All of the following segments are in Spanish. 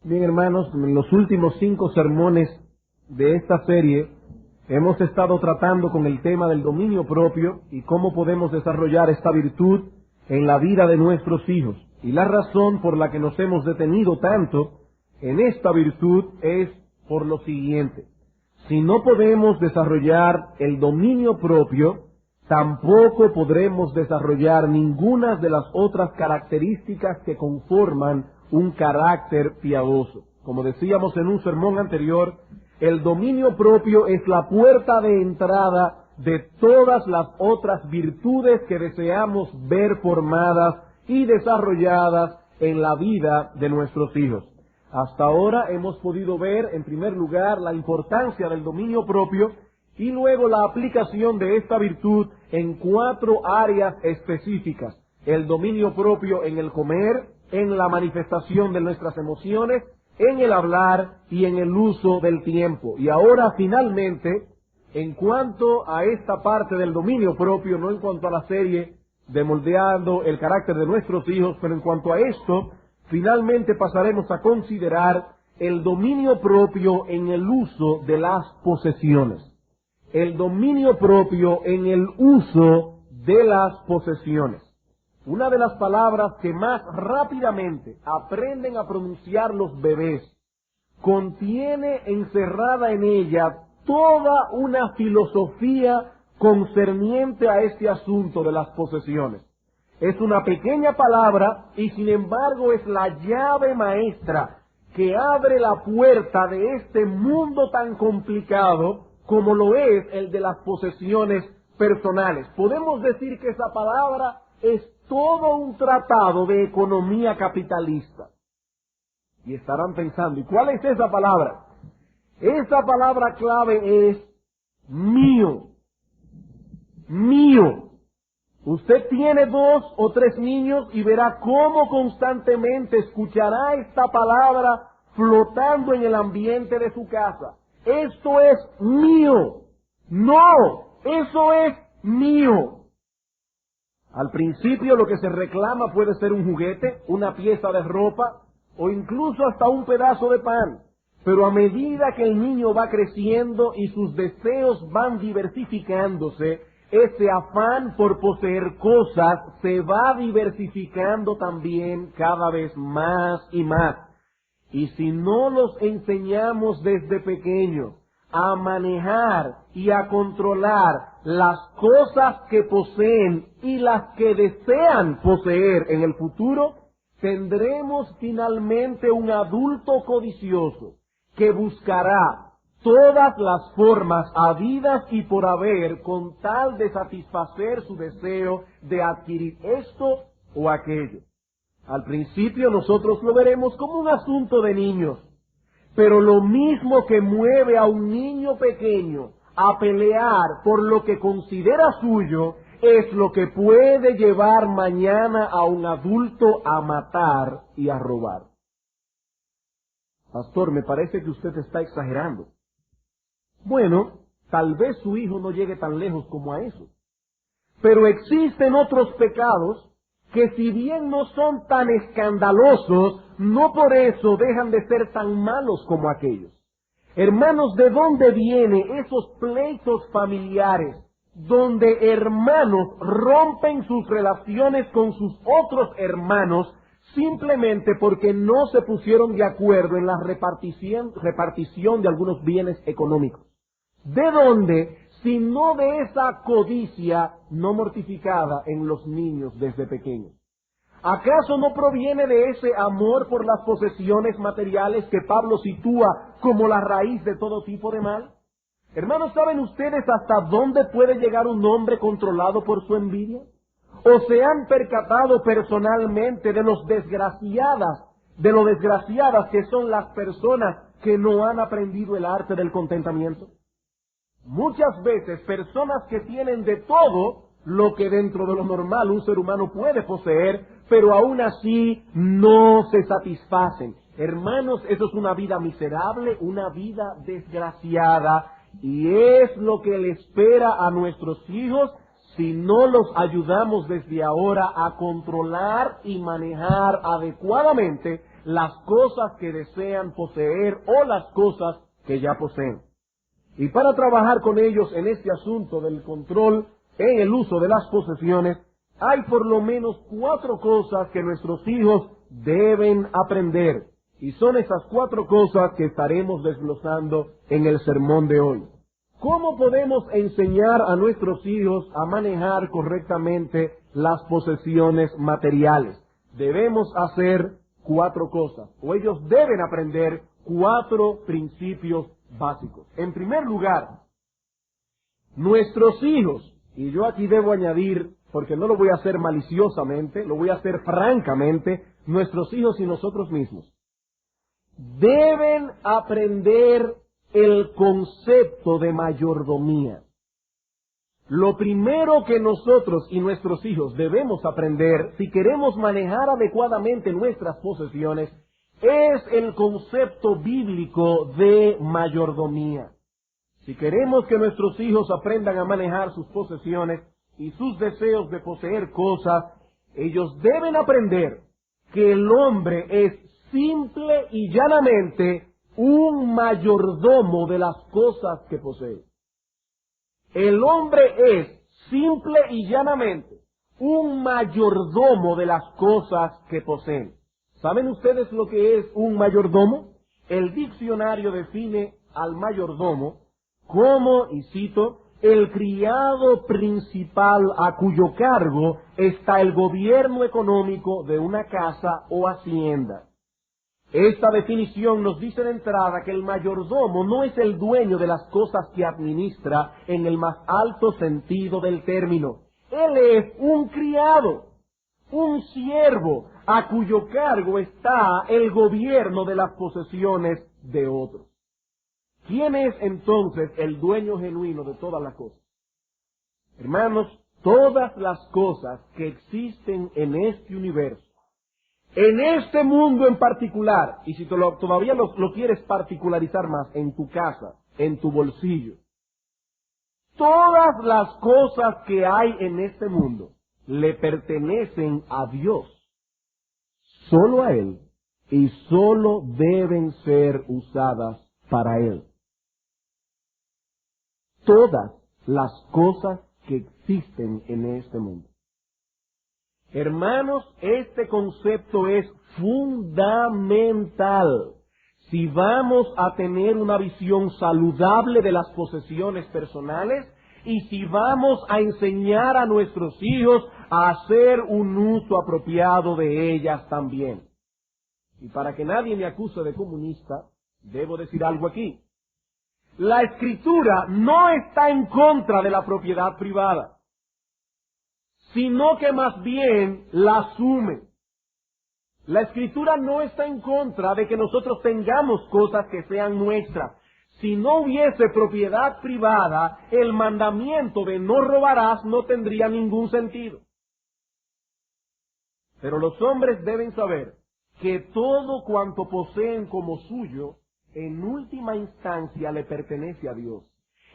Bien, hermanos, en los últimos 5 sermones de esta serie hemos estado tratando con el tema del dominio propio y cómo podemos desarrollar esta virtud en la vida de nuestros hijos. Y la razón por la que nos hemos detenido tanto en esta virtud es por lo siguiente. Si no podemos desarrollar el dominio propio, tampoco podremos desarrollar ninguna de las otras características que conforman un carácter piadoso. Como decíamos en un sermón anterior, el dominio propio es la puerta de entrada de todas las otras virtudes que deseamos ver formadas y desarrolladas en la vida de nuestros hijos. Hasta ahora hemos podido ver, en primer lugar, la importancia del dominio propio y luego la aplicación de esta virtud en 4 áreas específicas. El dominio propio en el comer, en la manifestación de nuestras emociones, en el hablar y en el uso del tiempo. Y ahora, finalmente, en cuanto a esta parte del dominio propio, no en cuanto a la serie de moldeando el carácter de nuestros hijos, pero en cuanto a esto, finalmente pasaremos a considerar el dominio propio en el uso de las posesiones. El dominio propio en el uso de las posesiones. Una de las palabras que más rápidamente aprenden a pronunciar los bebés contiene encerrada en ella toda una filosofía concerniente a este asunto de las posesiones. Es una pequeña palabra y sin embargo es la llave maestra que abre la puerta de este mundo tan complicado como lo es el de las posesiones personales. Podemos decir que esa palabra es todo un tratado de economía capitalista. Y estarán pensando, ¿y cuál es esa palabra? Esa palabra clave es mío. Mío. Usted tiene 2 o 3 niños y verá cómo constantemente escuchará esta palabra flotando en el ambiente de su casa. Esto es mío. No, eso es mío. Al principio lo que se reclama puede ser un juguete, una pieza de ropa o incluso hasta un pedazo de pan. Pero a medida que el niño va creciendo y sus deseos van diversificándose, ese afán por poseer cosas se va diversificando también cada vez más y más. Y si no los enseñamos desde pequeños a manejar y a controlar las cosas que poseen y las que desean poseer en el futuro, tendremos finalmente un adulto codicioso que buscará todas las formas habidas y por haber con tal de satisfacer su deseo de adquirir esto o aquello. Al principio nosotros lo veremos como un asunto de niños, pero lo mismo que mueve a un niño pequeño a pelear por lo que considera suyo, es lo que puede llevar mañana a un adulto a matar y a robar. Pastor, me parece que usted está exagerando. Bueno, tal vez su hijo no llegue tan lejos como a eso. Pero existen otros pecados que si bien no son tan escandalosos, no por eso dejan de ser tan malos como aquellos. Hermanos, ¿de dónde vienen esos pleitos familiares donde hermanos rompen sus relaciones con sus otros hermanos simplemente porque no se pusieron de acuerdo en la repartición de algunos bienes económicos? ¿De dónde? Si no de esa codicia no mortificada en los niños desde pequeños. ¿Acaso no proviene de ese amor por las posesiones materiales que Pablo sitúa como la raíz de todo tipo de mal? Hermanos, ¿saben ustedes hasta dónde puede llegar un hombre controlado por su envidia? ¿O se han percatado personalmente de lo desgraciadas que son las personas que no han aprendido el arte del contentamiento? Muchas veces personas que tienen de todo lo que dentro de lo normal un ser humano puede poseer, pero aún así no se satisfacen. Hermanos, eso es una vida miserable, una vida desgraciada, y es lo que le espera a nuestros hijos si no los ayudamos desde ahora a controlar y manejar adecuadamente las cosas que desean poseer o las cosas que ya poseen. Y para trabajar con ellos en este asunto del control en el uso de las posesiones, hay por lo menos 4 cosas que nuestros hijos deben aprender. Y son esas 4 cosas que estaremos desglosando en el sermón de hoy. ¿Cómo podemos enseñar a nuestros hijos a manejar correctamente las posesiones materiales? Debemos hacer 4 cosas, o ellos deben aprender 4 principios básicos. En primer lugar, nuestros hijos, y yo aquí debo añadir, porque no lo voy a hacer maliciosamente, lo voy a hacer francamente, nuestros hijos y nosotros mismos, deben aprender el concepto de mayordomía. Lo primero que nosotros y nuestros hijos debemos aprender, si queremos manejar adecuadamente nuestras posesiones, es el concepto bíblico de mayordomía. Si queremos que nuestros hijos aprendan a manejar sus posesiones y sus deseos de poseer cosas, ellos deben aprender que el hombre es simple y llanamente un mayordomo de las cosas que posee. El hombre es simple y llanamente un mayordomo de las cosas que poseen. ¿Saben ustedes lo que es un mayordomo? El diccionario define al mayordomo como, y cito, el criado principal a cuyo cargo está el gobierno económico de una casa o hacienda. Esta definición nos dice de entrada que el mayordomo no es el dueño de las cosas que administra en el más alto sentido del término. Él es un criado, un siervo, a cuyo cargo está el gobierno de las posesiones de otros. ¿Quién es entonces el dueño genuino de todas las cosas? Hermanos, todas las cosas que existen en este universo, en este mundo en particular, y si todavía lo quieres particularizar más, en tu casa, en tu bolsillo, todas las cosas que hay en este mundo le pertenecen a Dios, solo a Él, y solo deben ser usadas para Él. Todas las cosas que existen en este mundo. Hermanos, este concepto es fundamental si vamos a tener una visión saludable de las posesiones personales y si vamos a enseñar a nuestros hijos a hacer un uso apropiado de ellas también. Y para que nadie me acuse de comunista, debo decir algo aquí. La Escritura no está en contra de la propiedad privada, sino que más bien la asume. La Escritura no está en contra de que nosotros tengamos cosas que sean nuestras. Si no hubiese propiedad privada, el mandamiento de no robarás no tendría ningún sentido. Pero los hombres deben saber que todo cuanto poseen como suyo, en última instancia le pertenece a Dios.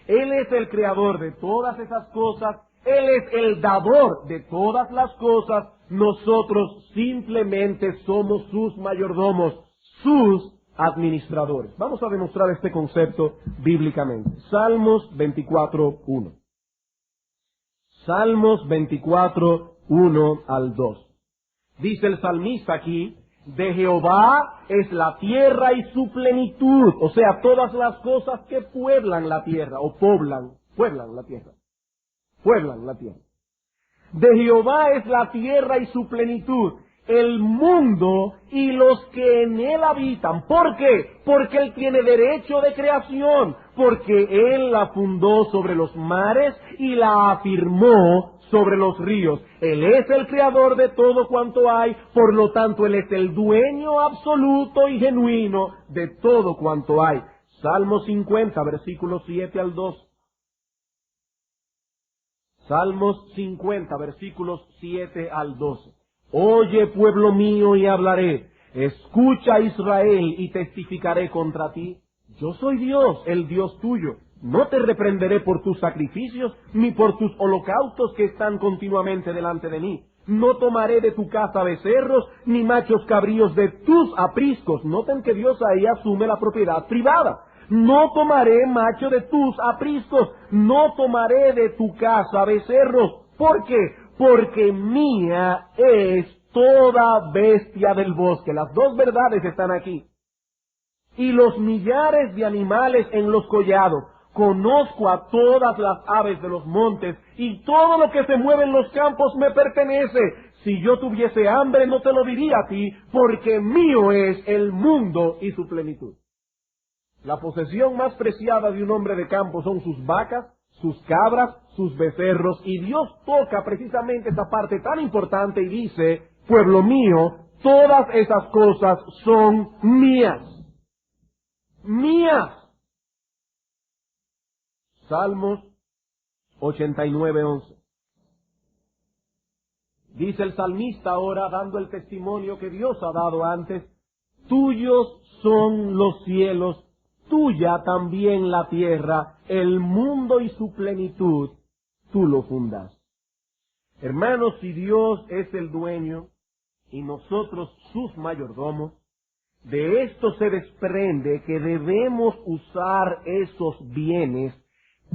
Él es el creador de todas esas cosas, Él es el dador de todas las cosas, nosotros simplemente somos sus mayordomos, sus administradores. Vamos a demostrar este concepto bíblicamente. Salmos 24:1. Salmos 24:1 al 2. Dice el salmista aquí, de Jehová es la tierra y su plenitud, o sea, todas las cosas que pueblan la tierra, o pueblan la tierra. Pueblan la tierra. De Jehová es la tierra y su plenitud, el mundo y los que en él habitan. ¿Por qué? Porque Él tiene derecho de creación, porque Él la fundó sobre los mares y la afirmó sobre los ríos. Él es el creador de todo cuanto hay, por lo tanto Él es el dueño absoluto y genuino de todo cuanto hay. Salmo 50, versículos 7 al 2. Salmos 50, versículos 7 al 12. Oye, pueblo mío, y hablaré. Escucha, Israel, y testificaré contra ti. Yo soy Dios, el Dios tuyo. No te reprenderé por tus sacrificios, ni por tus holocaustos que están continuamente delante de mí. No tomaré de tu casa becerros, ni machos cabríos de tus apriscos. Noten que Dios ahí asume la propiedad privada. No tomaré macho de tus apriscos, no tomaré de tu casa becerros. ¿Por qué? Porque mía es toda bestia del bosque. Las dos verdades están aquí. Y los millares de animales en los collados. Conozco a todas las aves de los montes, y todo lo que se mueve en los campos me pertenece. Si yo tuviese hambre, no te lo diría a ti, porque mío es el mundo y su plenitud. La posesión más preciada de un hombre de campo son sus vacas, sus cabras, sus becerros, y Dios toca precisamente esta parte tan importante y dice, pueblo mío, todas esas cosas son mías. Mías. Salmos 89:11. Dice el salmista ahora, dando el testimonio que Dios ha dado antes, tuyos son los cielos, tuya también la tierra, el mundo y su plenitud, tú lo fundas. Hermanos, si Dios es el dueño y nosotros sus mayordomos, de esto se desprende que debemos usar esos bienes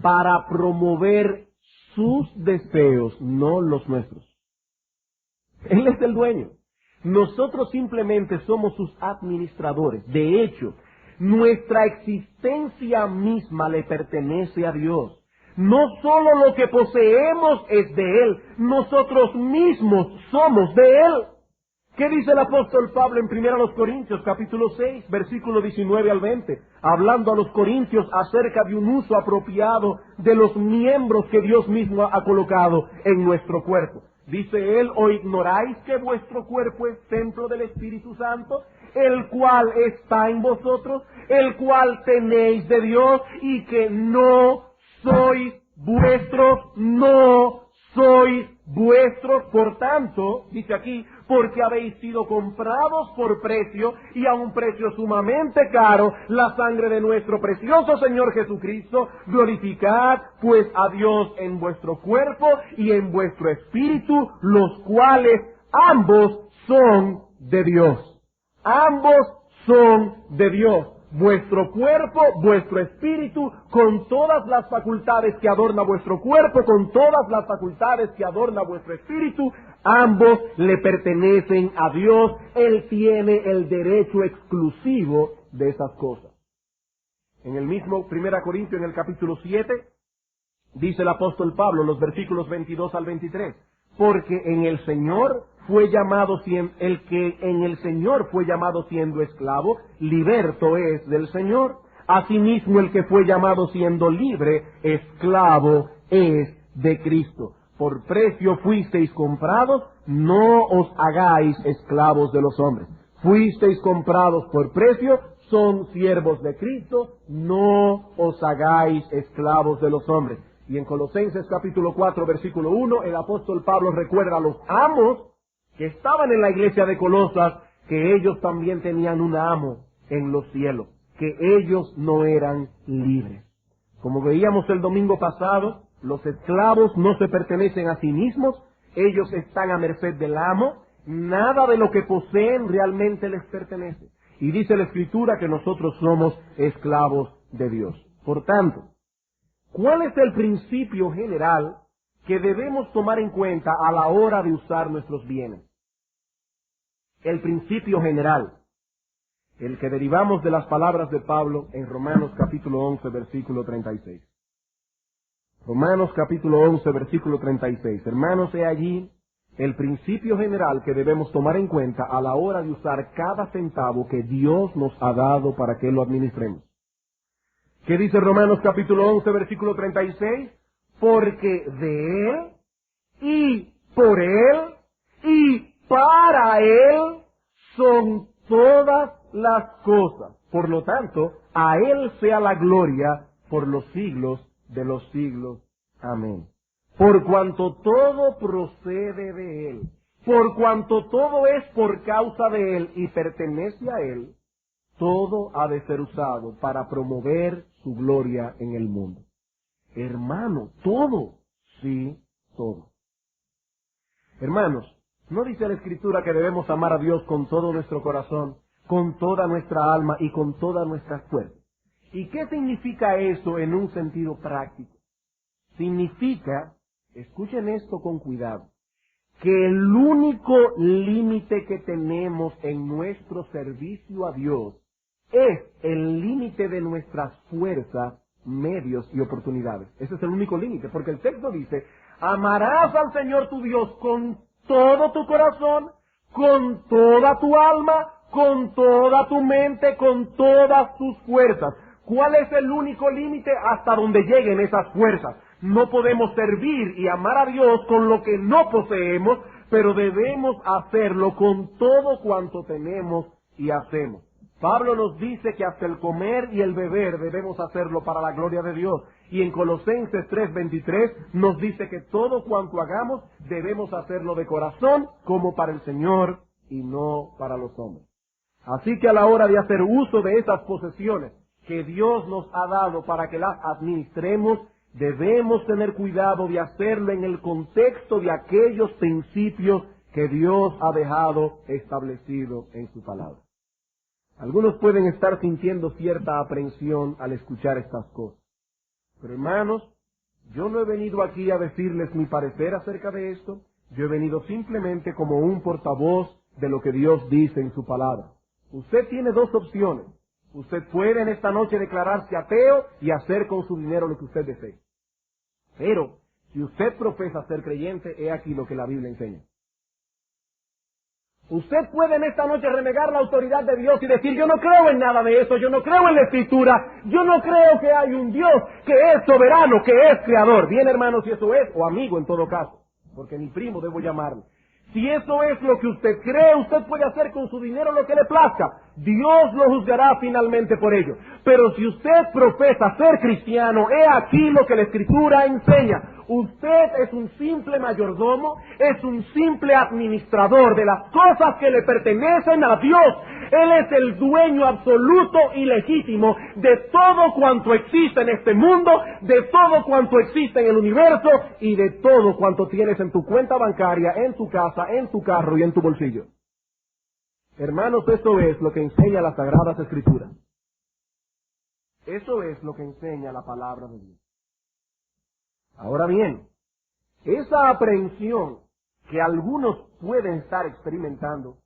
para promover sus deseos, no los nuestros. Él es el dueño. Nosotros simplemente somos sus administradores. De hecho, nuestra existencia misma le pertenece a Dios. No solo lo que poseemos es de Él, nosotros mismos somos de Él. ¿Qué dice el apóstol Pablo en 1 Corintios, capítulo 6, versículo 19 al 20? Hablando a los corintios acerca de un uso apropiado de los miembros que Dios mismo ha colocado en nuestro cuerpo. Dice él, ¿o ignoráis que vuestro cuerpo es templo del Espíritu Santo, el cual está en vosotros, el cual tenéis de Dios, y que no sois vuestros, no sois vuestros? Por tanto, dice aquí, porque habéis sido comprados por precio, y a un precio sumamente caro, la sangre de nuestro precioso Señor Jesucristo. Glorificad pues a Dios en vuestro cuerpo y en vuestro espíritu, los cuales ambos son de Dios. Ambos son de Dios. Vuestro cuerpo, vuestro espíritu, con todas las facultades que adorna vuestro cuerpo, con todas las facultades que adorna vuestro espíritu, ambos le pertenecen a Dios. Él tiene el derecho exclusivo de esas cosas. En el mismo 1 Corintios, en el capítulo 7, dice el apóstol Pablo, los versículos 22 al 23, porque en el Señor fue llamado, el que en el Señor fue llamado siendo esclavo, liberto es del Señor. Asimismo, el que fue llamado siendo libre, esclavo es de Cristo. Por precio fuisteis comprados, no os hagáis esclavos de los hombres. Fuisteis comprados por precio, son siervos de Cristo, no os hagáis esclavos de los hombres. Y en Colosenses capítulo 4, versículo 1, el apóstol Pablo recuerda a los amos que estaban en la iglesia de Colosas, que ellos también tenían un amo en los cielos, que ellos no eran libres. Como veíamos el domingo pasado, los esclavos no se pertenecen a sí mismos, ellos están a merced del amo, nada de lo que poseen realmente les pertenece. Y dice la Escritura que nosotros somos esclavos de Dios. Por tanto, ¿cuál es el principio general que debemos tomar en cuenta a la hora de usar nuestros bienes? El principio general, el que derivamos de las palabras de Pablo en Romanos capítulo 11, versículo 36. Romanos capítulo 11, versículo 36. Hermanos, he allí el principio general que debemos tomar en cuenta a la hora de usar cada centavo que Dios nos ha dado para que lo administremos. ¿Qué dice Romanos capítulo 11, versículo 36? Porque de Él, y por Él, y para Él son todas las cosas. Por lo tanto, a Él sea la gloria por los siglos de los siglos. Amén. Por cuanto todo procede de Él, por cuanto todo es por causa de Él y pertenece a Él, todo ha de ser usado para promover su gloria en el mundo. Hermano, todo, sí, todo. Hermanos, ¿no dice la Escritura que debemos amar a Dios con todo nuestro corazón, con toda nuestra alma y con toda nuestra fuerza? ¿Y qué significa eso en un sentido práctico? Significa, escuchen esto con cuidado, que el único límite que tenemos en nuestro servicio a Dios es el límite de nuestras fuerzas, medios y oportunidades. Ese es el único límite, porque el texto dice, amarás al Señor tu Dios con todo tu corazón, con toda tu alma, con toda tu mente, con todas tus fuerzas. ¿Cuál es el único límite? Hasta donde lleguen esas fuerzas. No podemos servir y amar a Dios con lo que no poseemos, pero debemos hacerlo con todo cuanto tenemos y hacemos. Pablo nos dice que hasta el comer y el beber debemos hacerlo para la gloria de Dios. Y en Colosenses 3:23 nos dice que todo cuanto hagamos debemos hacerlo de corazón como para el Señor y no para los hombres. Así que a la hora de hacer uso de esas posesiones que Dios nos ha dado para que las administremos, debemos tener cuidado de hacerlo en el contexto de aquellos principios que Dios ha dejado establecido en su palabra. Algunos pueden estar sintiendo cierta aprensión al escuchar estas cosas. Pero hermanos, yo no he venido aquí a decirles mi parecer acerca de esto. Yo he venido simplemente como un portavoz de lo que Dios dice en su palabra. Usted tiene dos opciones. Usted puede en esta noche declararse ateo y hacer con su dinero lo que usted desee. Pero, si usted profesa ser creyente, he aquí lo que la Biblia enseña. Usted puede en esta noche renegar la autoridad de Dios y decir, yo no creo en nada de eso, yo no creo en la Escritura, yo no creo que hay un Dios que es soberano, que es creador. Bien, hermanos, si eso es, o amigo en todo caso, porque mi primo debo llamarlo. Si eso es lo que usted cree, usted puede hacer con su dinero lo que le plazca. Dios lo juzgará finalmente por ello. Pero si usted profesa ser cristiano, he aquí lo que la Escritura enseña. Usted es un simple mayordomo, es un simple administrador de las cosas que le pertenecen a Dios. Él es el dueño absoluto y legítimo de todo cuanto existe en este mundo, de todo cuanto existe en el universo y de todo cuanto tienes en tu cuenta bancaria, en tu casa, en tu carro y en tu bolsillo. Hermanos, eso es lo que enseña las Sagradas Escrituras. Eso es lo que enseña la palabra de Dios. Ahora bien, esa aprehensión que algunos pueden estar experimentando,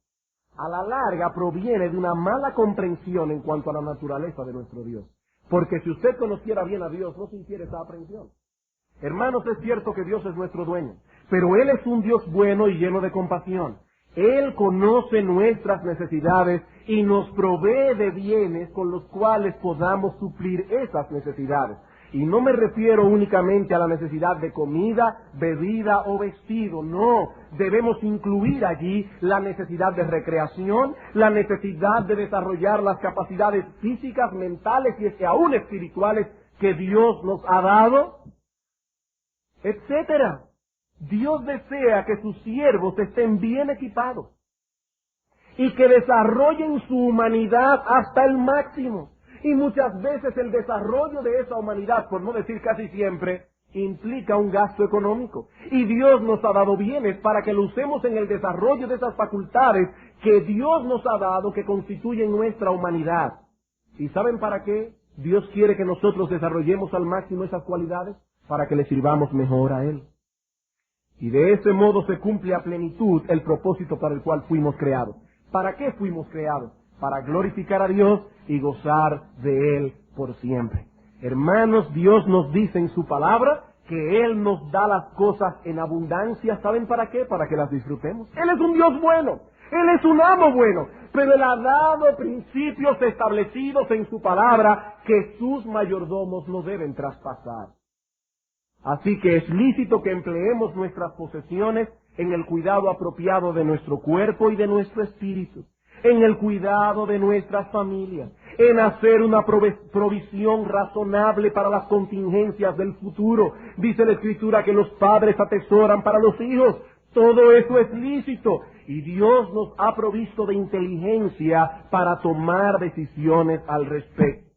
a la larga proviene de una mala comprensión en cuanto a la naturaleza de nuestro Dios. Porque si usted conociera bien a Dios, no sintiera esa aprehensión. Hermanos, es cierto que Dios es nuestro dueño, pero Él es un Dios bueno y lleno de compasión. Él conoce nuestras necesidades y nos provee de bienes con los cuales podamos suplir esas necesidades. Y no me refiero únicamente a la necesidad de comida, bebida o vestido, no. Debemos incluir allí la necesidad de recreación, la necesidad de desarrollar las capacidades físicas, mentales y aún espirituales que Dios nos ha dado, etcétera. Dios desea que sus siervos estén bien equipados y que desarrollen su humanidad hasta el máximo. Y muchas veces el desarrollo de esa humanidad, por no decir casi siempre, implica un gasto económico. Y Dios nos ha dado bienes para que lo usemos en el desarrollo de esas facultades que Dios nos ha dado, que constituyen nuestra humanidad. ¿Y saben para qué? Dios quiere que nosotros desarrollemos al máximo esas cualidades para que le sirvamos mejor a Él. Y de ese modo se cumple a plenitud el propósito para el cual fuimos creados. ¿Para qué fuimos creados? Para glorificar a Dios y gozar de Él por siempre. Hermanos, Dios nos dice en su palabra que Él nos da las cosas en abundancia. ¿Saben para qué? Para que las disfrutemos. Él es un Dios bueno, Él es un amo bueno, pero Él ha dado principios establecidos en su palabra que sus mayordomos no deben traspasar. Así que es lícito que empleemos nuestras posesiones en el cuidado apropiado de nuestro cuerpo y de nuestro espíritu, en el cuidado de nuestras familias, en hacer una provisión razonable para las contingencias del futuro. Dice la Escritura que los padres atesoran para los hijos Todo eso es lícito y Dios nos ha provisto de inteligencia para tomar decisiones al respecto.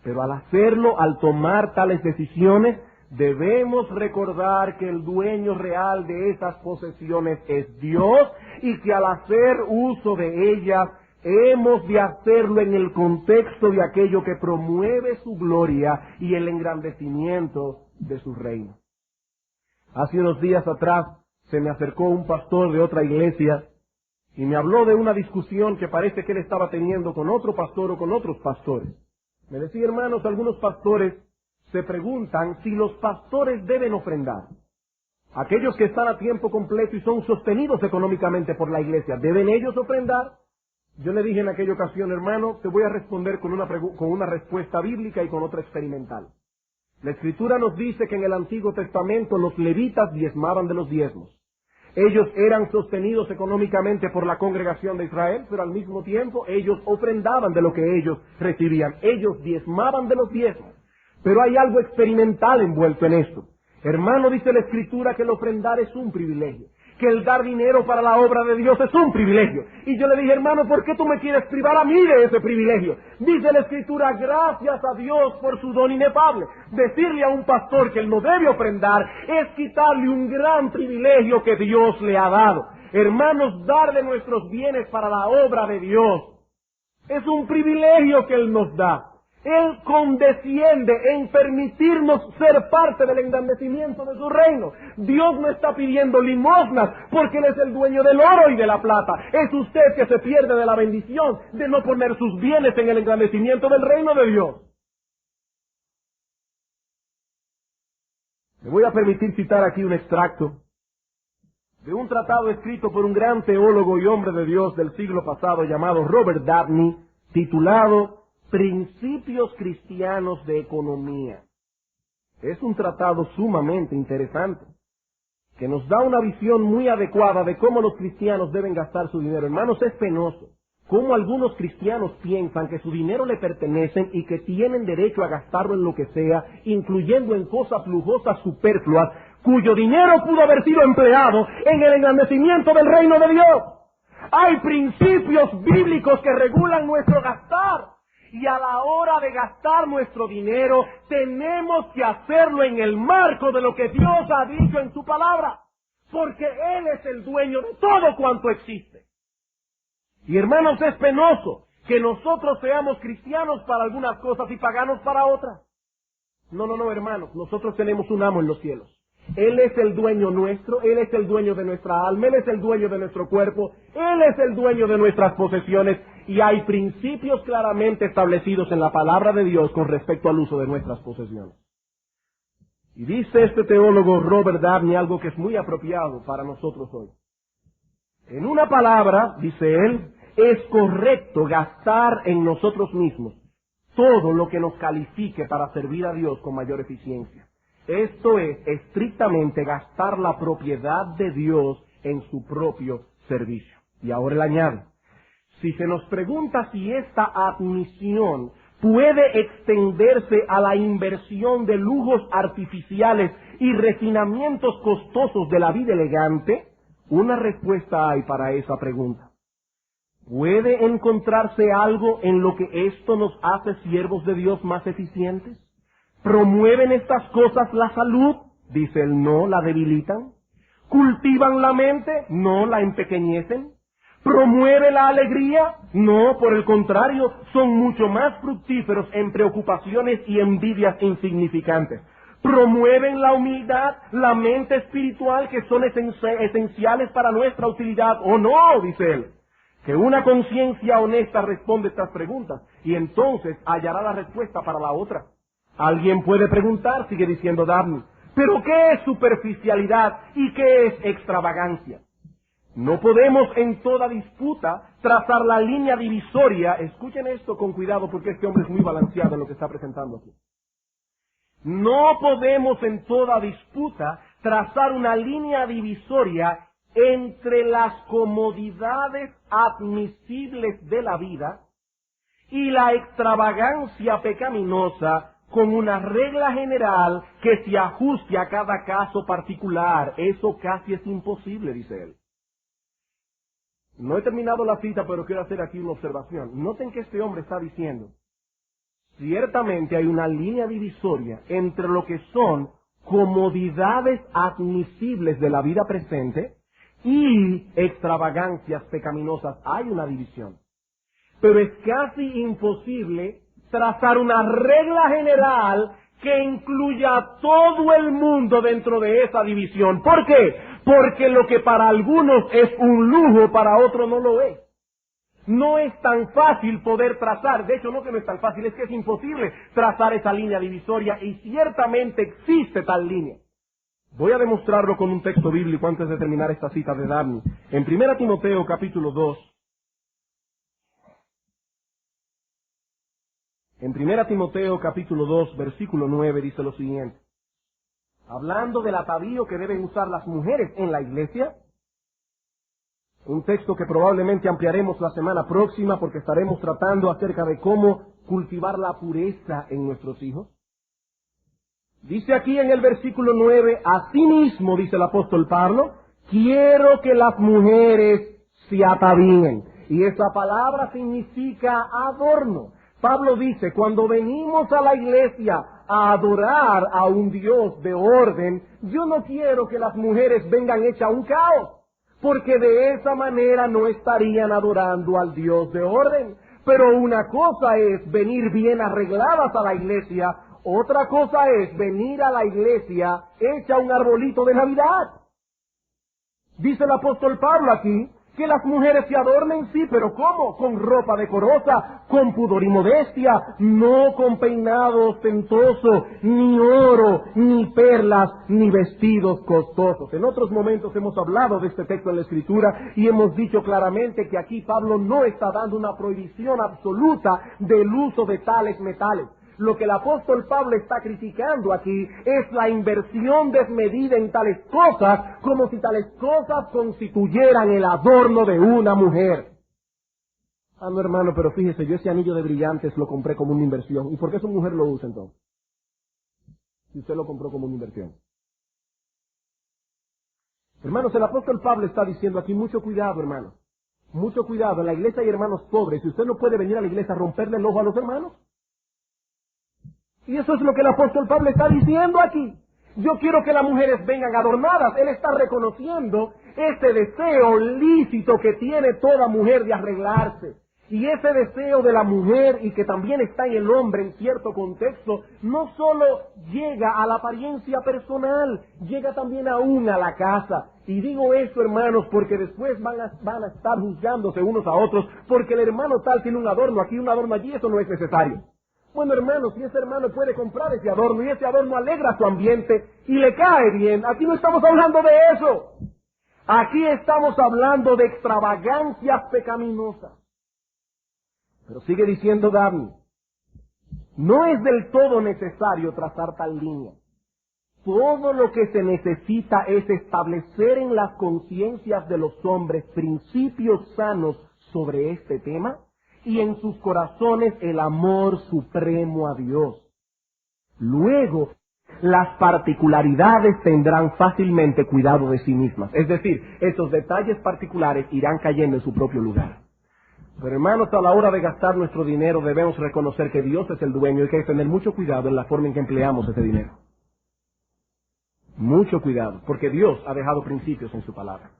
Pero al hacerlo, al tomar tales decisiones, debemos recordar que el dueño real de esas posesiones es Dios y que al hacer uso de ellas hemos de hacerlo en el contexto de aquello que promueve su gloria y el engrandecimiento de su reino. Hace unos días atrás se me acercó un pastor de otra iglesia y me habló de una discusión que parece que él estaba teniendo con otro pastor o con otros pastores. Me decía, hermanos, algunos pastores se preguntan si los pastores deben ofrendar. Aquellos que están a tiempo completo y son sostenidos económicamente por la iglesia, ¿deben ellos ofrendar? Yo le dije en aquella ocasión, hermano, te voy a responder con una respuesta bíblica y con otra experimental. La Escritura nos dice que en el Antiguo Testamento los levitas diezmaban de los diezmos. Ellos eran sostenidos económicamente por la congregación de Israel, pero al mismo tiempo ellos ofrendaban de lo que ellos recibían. Ellos diezmaban de los diezmos. Pero hay algo experimental envuelto en esto. Hermano, dice la Escritura que el ofrendar es un privilegio, que el dar dinero para la obra de Dios es un privilegio. Y yo le dije, hermano, ¿por qué tú me quieres privar a mí de ese privilegio? Dice la Escritura, gracias a Dios por su don inefable. Decirle a un pastor que él no debe ofrendar es quitarle un gran privilegio que Dios le ha dado. Hermanos, dar de nuestros bienes para la obra de Dios es un privilegio que Él nos da. Él condesciende en permitirnos ser parte del engrandecimiento de su reino. Dios no está pidiendo limosnas porque Él es el dueño del oro y de la plata. Es usted que se pierde de la bendición de no poner sus bienes en el engrandecimiento del reino de Dios. Me voy a permitir citar aquí un extracto de un tratado escrito por un gran teólogo y hombre de Dios del siglo pasado llamado Robert Dabney, titulado Principios Cristianos de Economía. Es un tratado sumamente interesante, que nos da una visión muy adecuada de cómo los cristianos deben gastar su dinero. Hermanos, es penoso cómo algunos cristianos piensan que su dinero le pertenecen y que tienen derecho a gastarlo en lo que sea, incluyendo en cosas lujosas superfluas, cuyo dinero pudo haber sido empleado en el engrandecimiento del reino de Dios. Hay principios bíblicos que regulan nuestro gastar. Y a la hora de gastar nuestro dinero, tenemos que hacerlo en el marco de lo que Dios ha dicho en su palabra. Porque Él es el dueño de todo cuanto existe. Y hermanos, es penoso que nosotros seamos cristianos para algunas cosas y paganos para otras. No, hermanos, nosotros tenemos un amo en los cielos. Él es el dueño nuestro, Él es el dueño de nuestra alma, Él es el dueño de nuestro cuerpo, Él es el dueño de nuestras posesiones y hay principios claramente establecidos en la palabra de Dios con respecto al uso de nuestras posesiones. Y dice este teólogo Robert Dabney algo que es muy apropiado para nosotros hoy. En una palabra, dice él, es correcto gastar en nosotros mismos todo lo que nos califique para servir a Dios con mayor eficiencia. Esto es estrictamente gastar la propiedad de Dios en su propio servicio. Y ahora él añade, si se nos pregunta si esta admisión puede extenderse a la inversión de lujos artificiales y refinamientos costosos de la vida elegante, una respuesta hay para esa pregunta. ¿Puede encontrarse algo en lo que esto nos hace siervos de Dios más eficientes? ¿Promueven estas cosas la salud? Dice él, no, la debilitan. ¿Cultivan la mente? No, la empequeñecen. ¿Promueve la alegría? No, por el contrario, son mucho más fructíferos en preocupaciones y envidias insignificantes. ¿Promueven la humildad, la mente espiritual que son esenciales para nuestra utilidad? ¿O no? Dice él. Que una conciencia honesta responde estas preguntas y entonces hallará la respuesta para la otra. Alguien puede preguntar, sigue diciendo Dabney, ¿pero qué es superficialidad y qué es extravagancia? No podemos en toda disputa trazar la línea divisoria. Escuchen esto con cuidado porque este hombre es muy balanceado en lo que está presentando aquí. No podemos en toda disputa trazar una línea divisoria entre las comodidades admisibles de la vida y la extravagancia pecaminosa con una regla general que se ajuste a cada caso particular. Eso casi es imposible, dice él. No he terminado la cita, pero quiero hacer aquí una observación. Noten que este hombre está diciendo, ciertamente hay una línea divisoria entre lo que son comodidades admisibles de la vida presente y extravagancias pecaminosas. Hay una división. Pero es casi imposible trazar una regla general que incluya a todo el mundo dentro de esa división. ¿Por qué? Porque lo que para algunos es un lujo, para otros no lo es. No es tan fácil poder trazar, de hecho no que no es tan fácil, es que es imposible trazar esa línea divisoria, y ciertamente existe tal línea. Voy a demostrarlo con un texto bíblico antes de terminar esta cita de Dabney. En 1 Timoteo capítulo 2, en 1 Timoteo capítulo 2, versículo 9, dice lo siguiente. Hablando del atavío que deben usar las mujeres en la iglesia, un texto que probablemente ampliaremos la semana próxima porque estaremos tratando acerca de cómo cultivar la pureza en nuestros hijos. Dice aquí en el versículo 9, asimismo, dice el apóstol Pablo, quiero que las mujeres se atavíen. Y esa palabra significa adorno. Pablo dice, cuando venimos a la iglesia a adorar a un Dios de orden, yo no quiero que las mujeres vengan hechas un caos, porque de esa manera no estarían adorando al Dios de orden. Pero una cosa es venir bien arregladas a la iglesia, otra cosa es venir a la iglesia hecha un arbolito de Navidad. Dice el apóstol Pablo aquí, que las mujeres se adornen, sí, pero ¿cómo? Con ropa decorosa, con pudor y modestia, no con peinado ostentoso, ni oro, ni perlas, ni vestidos costosos. En otros momentos hemos hablado de este texto en la Escritura y hemos dicho claramente que aquí Pablo no está dando una prohibición absoluta del uso de tales metales. Lo que el apóstol Pablo está criticando aquí es la inversión desmedida en tales cosas, como si tales cosas constituyeran el adorno de una mujer. Ah, no, hermano, pero fíjese, yo ese anillo de brillantes lo compré como una inversión. ¿Y por qué su mujer lo usa entonces? Si usted lo compró como una inversión. Hermanos, el apóstol Pablo está diciendo aquí, mucho cuidado, hermanos. Mucho cuidado. En la iglesia hay hermanos pobres. Si usted no puede venir a la iglesia a romperle el ojo a los hermanos. Y eso es lo que el apóstol Pablo está diciendo aquí. Yo quiero que las mujeres vengan adornadas. Él está reconociendo ese deseo lícito que tiene toda mujer de arreglarse. Y ese deseo de la mujer, y que también está en el hombre en cierto contexto, no solo llega a la apariencia personal, llega también aún a la casa. Y digo eso, hermanos, porque después van a estar juzgándose unos a otros, porque el hermano tal tiene un adorno aquí, un adorno allí, eso no es necesario. Bueno, hermanos, si ese hermano puede comprar ese adorno y ese adorno alegra su ambiente y le cae bien, aquí no estamos hablando de eso. Aquí estamos hablando de extravagancias pecaminosas. Pero sigue diciendo David, no es del todo necesario trazar tal línea. Todo lo que se necesita es establecer en las conciencias de los hombres principios sanos sobre este tema, y en sus corazones el amor supremo a Dios. Luego, las particularidades tendrán fácilmente cuidado de sí mismas. Es decir, esos detalles particulares irán cayendo en su propio lugar. Pero hermanos, a la hora de gastar nuestro dinero debemos reconocer que Dios es el dueño y que hay que tener mucho cuidado en la forma en que empleamos ese dinero. Mucho cuidado, porque Dios ha dejado principios en su palabra.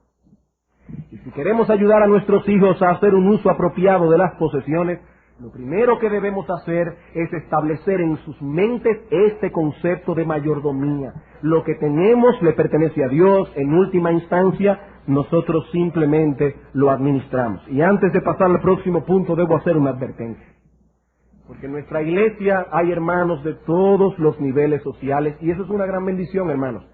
Y si queremos ayudar a nuestros hijos a hacer un uso apropiado de las posesiones, lo primero que debemos hacer es establecer en sus mentes este concepto de mayordomía. Lo que tenemos le pertenece a Dios, en última instancia, nosotros simplemente lo administramos. Y antes de pasar al próximo punto, debo hacer una advertencia. Porque en nuestra iglesia hay hermanos de todos los niveles sociales, y eso es una gran bendición, hermanos.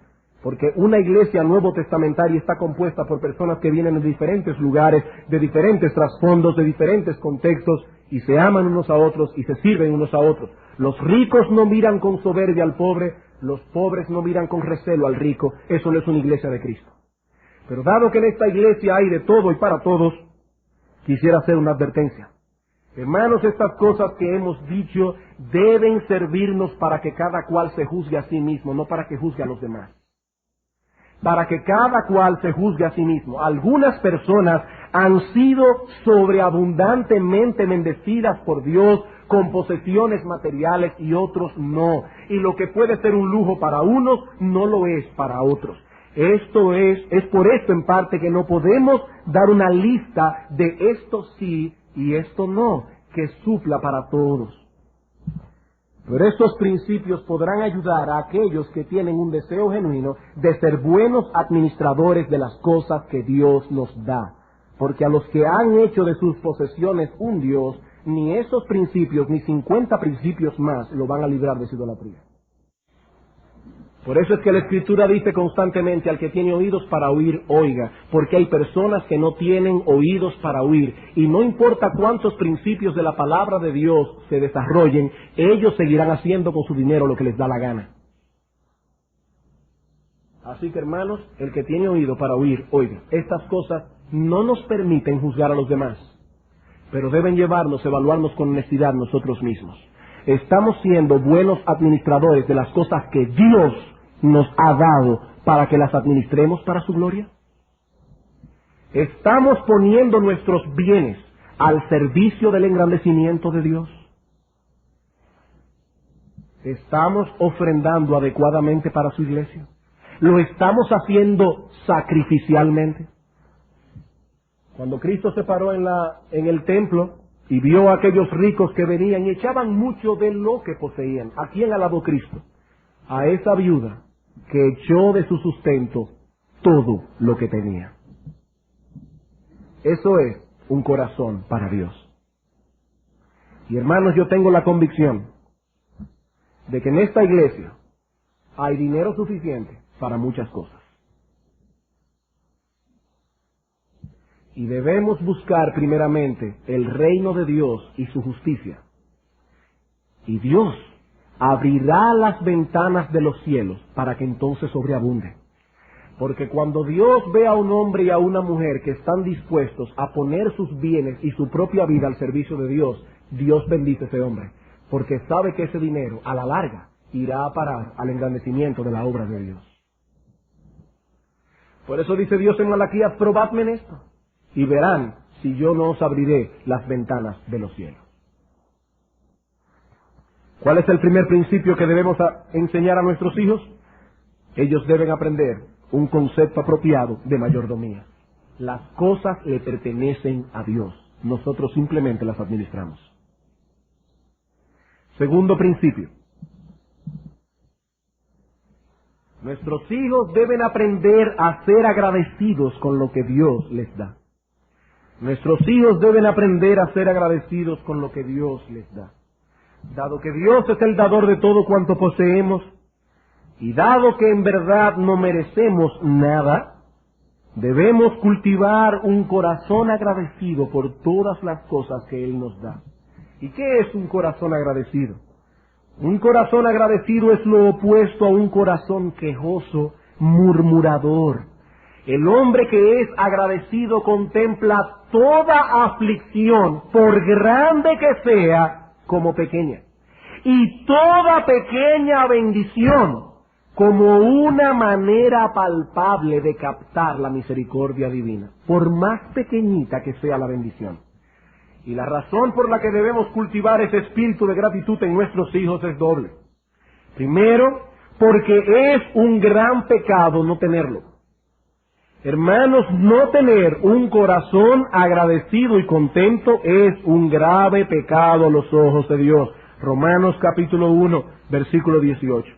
Porque una iglesia nuevo testamentaria está compuesta por personas que vienen de diferentes lugares, de diferentes trasfondos, de diferentes contextos, y se aman unos a otros y se sirven unos a otros. Los ricos no miran con soberbia al pobre, los pobres no miran con recelo al rico. Eso no es una iglesia de Cristo. Pero dado que en esta iglesia hay de todo y para todos, quisiera hacer una advertencia. Hermanos, estas cosas que hemos dicho deben servirnos para que cada cual se juzgue a sí mismo, no para que juzgue a los demás. Para que cada cual se juzgue a sí mismo. Algunas personas han sido sobreabundantemente bendecidas por Dios con posesiones materiales y otros no. Y lo que puede ser un lujo para unos, no lo es para otros. Es por esto en parte que no podemos dar una lista de esto sí y esto no, que supla para todos. Pero estos principios podrán ayudar a aquellos que tienen un deseo genuino de ser buenos administradores de las cosas que Dios nos da. Porque a los que han hecho de sus posesiones un Dios, ni esos principios, ni 50 principios más lo van a librar de su idolatría. Por eso es que la Escritura dice constantemente: al que tiene oídos para oír, oiga, porque hay personas que no tienen oídos para oír, y no importa cuántos principios de la palabra de Dios se desarrollen, ellos seguirán haciendo con su dinero lo que les da la gana. Así que, hermanos, el que tiene oído para oír, oiga. Estas cosas no nos permiten juzgar a los demás, pero deben llevarnos a evaluarnos con honestidad nosotros mismos. ¿Estamos siendo buenos administradores de las cosas que Dios nos ha dado para que las administremos para su gloria? ¿Estamos poniendo nuestros bienes al servicio del engrandecimiento de Dios? ¿Estamos ofrendando adecuadamente para su iglesia? ¿Lo estamos haciendo sacrificialmente? Cuando Cristo se paró en el templo y vio a aquellos ricos que venían y echaban mucho de lo que poseían, ¿a quién alabó Cristo? A esa viuda que echó de su sustento todo lo que tenía. Eso es un corazón para Dios. Y hermanos, yo tengo la convicción de que en esta iglesia hay dinero suficiente para muchas cosas. Y debemos buscar primeramente el reino de Dios y su justicia. Y Dios abrirá las ventanas de los cielos para que entonces sobreabunde. Porque cuando Dios ve a un hombre y a una mujer que están dispuestos a poner sus bienes y su propia vida al servicio de Dios, Dios bendice a ese hombre. Porque sabe que ese dinero, a la larga, irá a parar al engrandecimiento de la obra de Dios. Por eso dice Dios en Malaquías: probadme en esto, y verán si yo no os abriré las ventanas de los cielos. ¿Cuál es el primer principio que debemos enseñar a nuestros hijos? Ellos deben aprender un concepto apropiado de mayordomía. Las cosas le pertenecen a Dios. Nosotros simplemente las administramos. Segundo principio. Nuestros hijos deben aprender a ser agradecidos con lo que Dios les da. Nuestros hijos deben aprender a ser agradecidos con lo que Dios les da. Dado que Dios es el dador de todo cuanto poseemos, y dado que en verdad no merecemos nada, debemos cultivar un corazón agradecido por todas las cosas que Él nos da. ¿Y qué es un corazón agradecido? Un corazón agradecido es lo opuesto a un corazón quejoso, murmurador. El hombre que es agradecido contempla toda aflicción, por grande que sea, como pequeña, y toda pequeña bendición como una manera palpable de captar la misericordia divina, por más pequeñita que sea la bendición. Y la razón por la que debemos cultivar ese espíritu de gratitud en nuestros hijos es doble. Primero, porque es un gran pecado no tenerlo. Hermanos, no tener un corazón agradecido y contento es un grave pecado a los ojos de Dios. Romanos capítulo 1, versículo 18.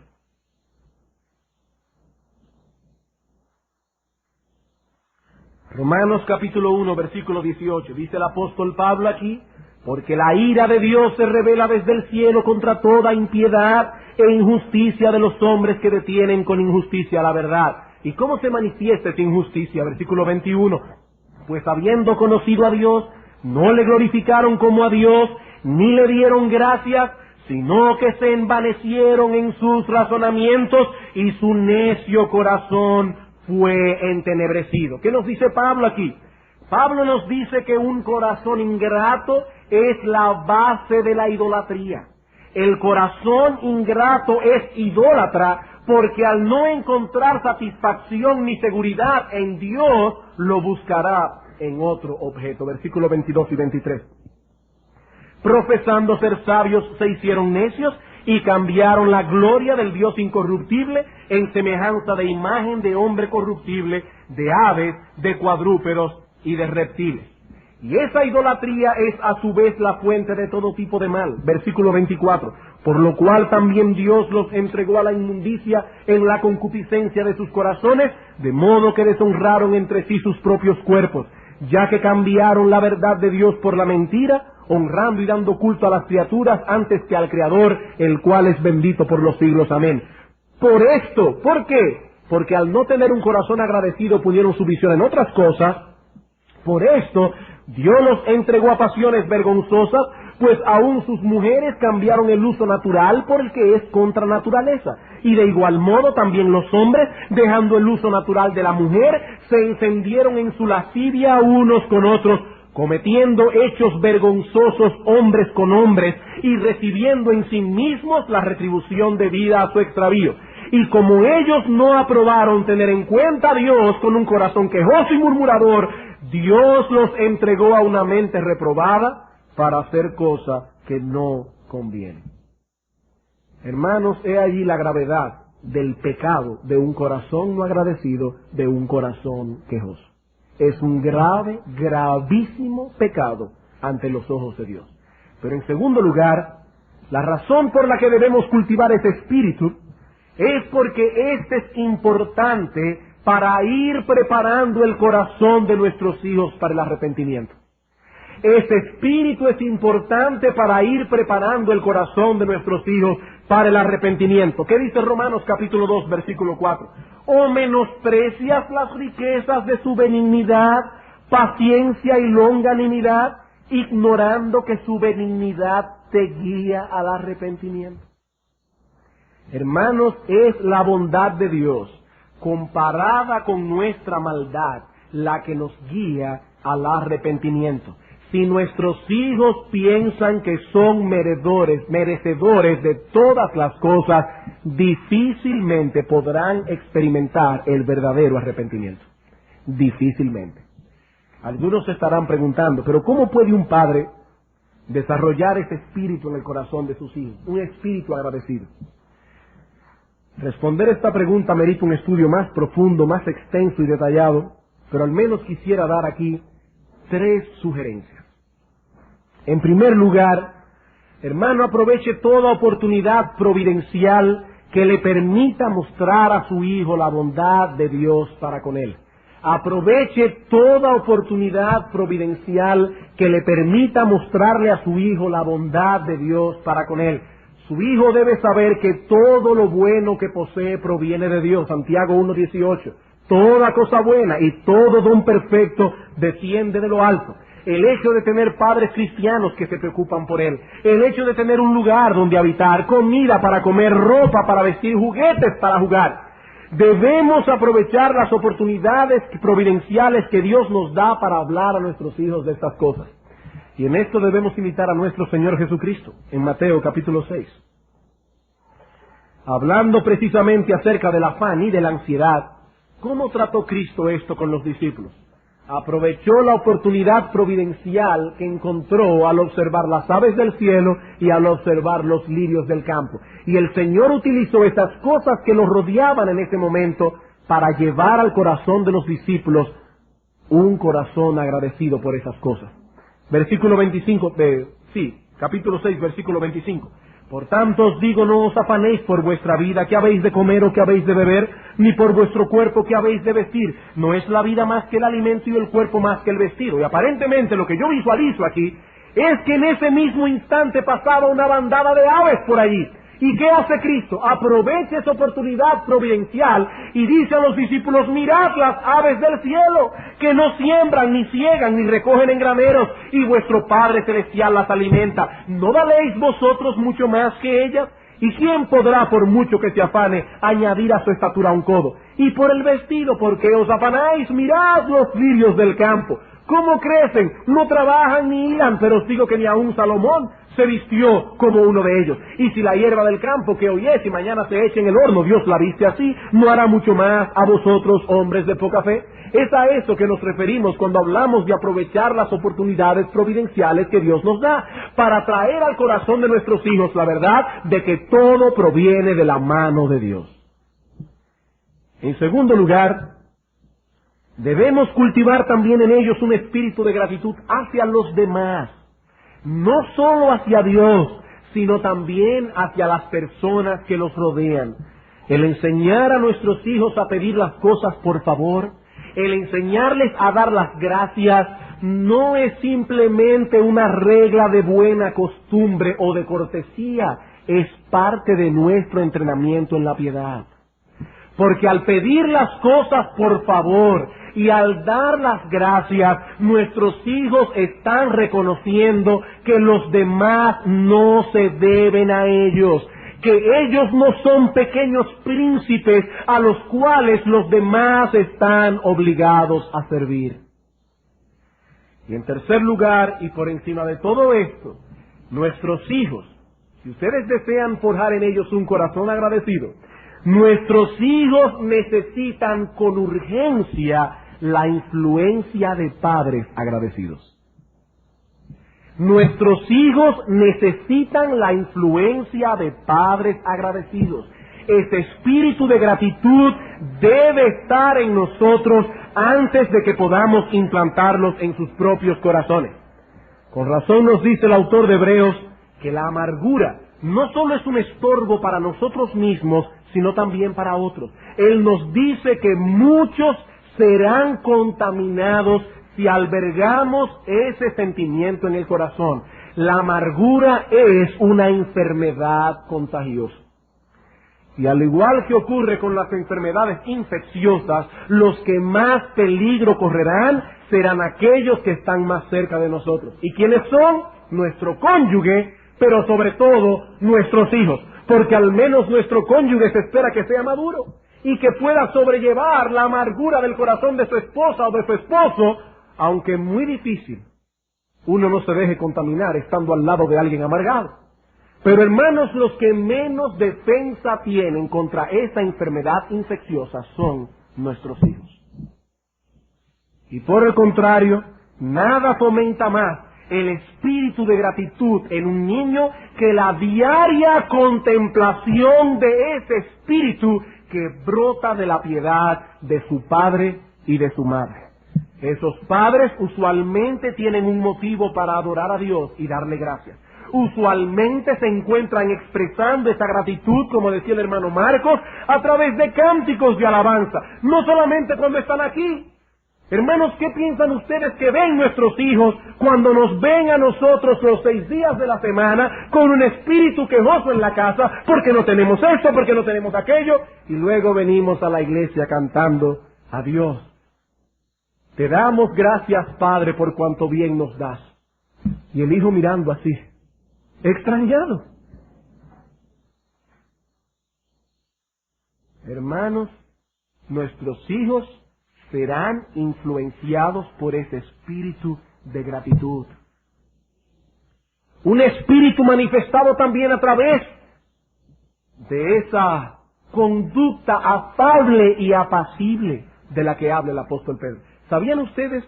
Romanos capítulo 1, versículo 18. Dice el apóstol Pablo aquí: porque la ira de Dios se revela desde el cielo contra toda impiedad e injusticia de los hombres que detienen con injusticia la verdad. ¿Y cómo se manifiesta esa injusticia? Versículo 21. Pues habiendo conocido a Dios, no le glorificaron como a Dios, ni le dieron gracias, sino que se envanecieron en sus razonamientos y su necio corazón fue entenebrecido. ¿Qué nos dice Pablo aquí? Pablo nos dice que un corazón ingrato es la base de la idolatría. El corazón ingrato es idólatra porque al no encontrar satisfacción ni seguridad en Dios, lo buscará en otro objeto. Versículos 22 y 23. Profesando ser sabios, se hicieron necios y cambiaron la gloria del Dios incorruptible en semejanza de imagen de hombre corruptible, de aves, de cuadrúpedos y de reptiles. Y esa idolatría es a su vez la fuente de todo tipo de mal. Versículo 24. Por lo cual también Dios los entregó a la inmundicia en la concupiscencia de sus corazones, de modo que deshonraron entre sí sus propios cuerpos, ya que cambiaron la verdad de Dios por la mentira, honrando y dando culto a las criaturas antes que al Creador, el cual es bendito por los siglos. Amén. Por esto, ¿por qué? Porque al no tener un corazón agradecido pusieron su visión en otras cosas. Por esto Dios los entregó a pasiones vergonzosas, pues aún sus mujeres cambiaron el uso natural por el que es contra naturaleza. Y de igual modo también los hombres, dejando el uso natural de la mujer, se encendieron en su lascivia unos con otros, cometiendo hechos vergonzosos hombres con hombres, y recibiendo en sí mismos la retribución debida a su extravío. Y como ellos no aprobaron tener en cuenta a Dios con un corazón quejoso y murmurador, Dios los entregó a una mente reprobada para hacer cosas que no convienen. Hermanos, he allí la gravedad del pecado de un corazón no agradecido, de un corazón quejoso. Es un grave, gravísimo pecado ante los ojos de Dios. Pero en segundo lugar, la razón por la que debemos cultivar ese espíritu es porque este es importante para ir preparando el corazón de nuestros hijos para el arrepentimiento. Este espíritu es importante para ir preparando el corazón de nuestros hijos para el arrepentimiento. ¿Qué dice Romanos capítulo 2, versículo 4? ¿O menosprecias las riquezas de su benignidad, paciencia y longanimidad, ignorando que su benignidad te guía al arrepentimiento? Hermanos, es la bondad de Dios comparada con nuestra maldad la que nos guía al arrepentimiento. Si nuestros hijos piensan que son merecedores de todas las cosas, difícilmente podrán experimentar el verdadero arrepentimiento. Difícilmente. Algunos se estarán preguntando, pero ¿cómo puede un padre desarrollar ese espíritu en el corazón de sus hijos? Un espíritu agradecido. Responder esta pregunta merita un estudio más profundo, más extenso y detallado, pero al menos quisiera dar aquí 3 sugerencias. En primer lugar, hermano, aproveche toda oportunidad providencial que le permita mostrar a su hijo la bondad de Dios para con él. Aproveche toda oportunidad providencial que le permita mostrarle a su hijo la bondad de Dios para con él. Su hijo debe saber que todo lo bueno que posee proviene de Dios. Santiago 1:18. Toda cosa buena y todo don perfecto desciende de lo alto. El hecho de tener padres cristianos que se preocupan por él, el hecho de tener un lugar donde habitar, comida para comer, ropa para vestir, juguetes para jugar. Debemos aprovechar las oportunidades providenciales que Dios nos da para hablar a nuestros hijos de estas cosas. Y en esto debemos imitar a nuestro Señor Jesucristo, en Mateo capítulo 6. Hablando precisamente acerca del afán y de la ansiedad, ¿cómo trató Cristo esto con los discípulos? Aprovechó la oportunidad providencial que encontró al observar las aves del cielo y al observar los lirios del campo. Y el Señor utilizó esas cosas que los rodeaban en ese momento para llevar al corazón de los discípulos un corazón agradecido por esas cosas. Versículo 25, capítulo 6, versículo 25. Por tanto os digo, no os afanéis por vuestra vida, qué habéis de comer o qué habéis de beber, ni por vuestro cuerpo, qué habéis de vestir. No es la vida más que el alimento y el cuerpo más que el vestido. Y aparentemente lo que yo visualizo aquí es que en ese mismo instante pasaba una bandada de aves por allí. ¿Y qué hace Cristo? Aprovecha esa oportunidad providencial y dice a los discípulos, mirad las aves del cielo, que no siembran, ni ciegan, ni recogen en graneros, y vuestro Padre Celestial las alimenta. ¿No valéis vosotros mucho más que ellas? ¿Y quién podrá, por mucho que se afane, añadir a su estatura un codo? Y por el vestido, ¿por qué os afanáis? Mirad los lirios del campo, ¿Cómo crecen? No trabajan ni hilan, pero digo que ni aun Salomón se vistió como uno de ellos. Y si la hierba del campo que hoy es y mañana se echa en el horno, Dios la viste así, ¿no hará mucho más a vosotros, hombres de poca fe? Es a eso que nos referimos cuando hablamos de aprovechar las oportunidades providenciales que Dios nos da, para traer al corazón de nuestros hijos la verdad de que todo proviene de la mano de Dios. En segundo lugar, debemos cultivar también en ellos un espíritu de gratitud hacia los demás, no solo hacia Dios, sino también hacia las personas que los rodean. El enseñar a nuestros hijos a pedir las cosas por favor, el enseñarles a dar las gracias, no es simplemente una regla de buena costumbre o de cortesía, es parte de nuestro entrenamiento en la piedad. Porque al pedir las cosas por favor y al dar las gracias, nuestros hijos están reconociendo que los demás no se deben a ellos, que ellos no son pequeños príncipes a los cuales los demás están obligados a servir. Y en tercer lugar, y por encima de todo esto, nuestros hijos, si ustedes desean forjar en ellos un corazón agradecido, nuestros hijos necesitan con urgencia la influencia de padres agradecidos. Nuestros hijos necesitan la influencia de padres agradecidos. Ese espíritu de gratitud debe estar en nosotros antes de que podamos implantarlos en sus propios corazones. Con razón nos dice el autor de Hebreos que la amargura no solo es un estorbo para nosotros mismos, sino también para otros. Él nos dice que muchos serán contaminados si albergamos ese sentimiento en el corazón. La amargura es una enfermedad contagiosa. Y al igual que ocurre con las enfermedades infecciosas, los que más peligro correrán serán aquellos que están más cerca de nosotros. ¿Y quiénes son? Nuestro cónyuge, pero sobre todo nuestros hijos. Porque al menos nuestro cónyuge se espera que sea maduro y que pueda sobrellevar la amargura del corazón de su esposa o de su esposo, aunque muy difícil. Uno no se deje contaminar estando al lado de alguien amargado. Pero hermanos, los que menos defensa tienen contra esa enfermedad infecciosa son nuestros hijos. Y por el contrario, nada fomenta más el espíritu de gratitud en un niño que la diaria contemplación de ese espíritu que brota de la piedad de su padre y de su madre. Esos padres usualmente tienen un motivo para adorar a Dios y darle gracias. Usualmente se encuentran expresando esa gratitud, como decía el hermano Marcos, a través de cánticos de alabanza, no solamente cuando están aquí. Hermanos, ¿qué piensan ustedes que ven nuestros hijos cuando nos ven a nosotros los 6 días de la semana con un espíritu quejoso en la casa porque no tenemos esto, porque no tenemos aquello, y luego venimos a la iglesia cantando a Dios? Te damos gracias, Padre, por cuanto bien nos das. Y el hijo mirando así, extrañado. Hermanos, nuestros hijos serán influenciados por ese espíritu de gratitud. Un espíritu manifestado también a través de esa conducta afable y apacible de la que habla el apóstol Pedro. ¿Sabían ustedes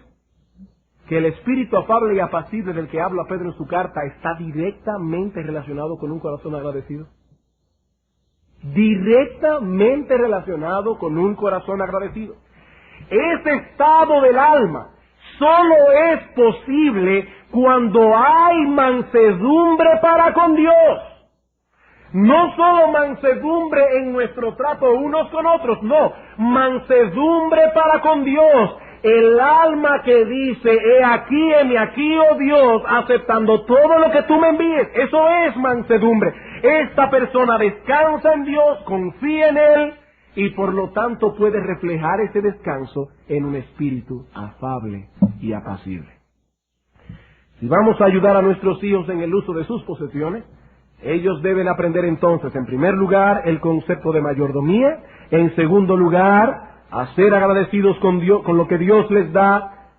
que el espíritu afable y apacible del que habla Pedro en su carta está directamente relacionado con un corazón agradecido? Directamente relacionado con un corazón agradecido. Ese estado del alma solo es posible cuando hay mansedumbre para con Dios. No solo mansedumbre en nuestro trato unos con otros, no, mansedumbre para con Dios. El alma que dice, heme aquí, oh Dios, aceptando todo lo que tú me envíes. Eso es mansedumbre. Esta persona descansa en Dios, confía en Él, y por lo tanto puede reflejar ese descanso en un espíritu afable y apacible. Si vamos a ayudar a nuestros hijos en el uso de sus posesiones, ellos deben aprender entonces, en primer lugar, el concepto de mayordomía, en segundo lugar, a ser agradecidos con Dios, con lo que Dios les da,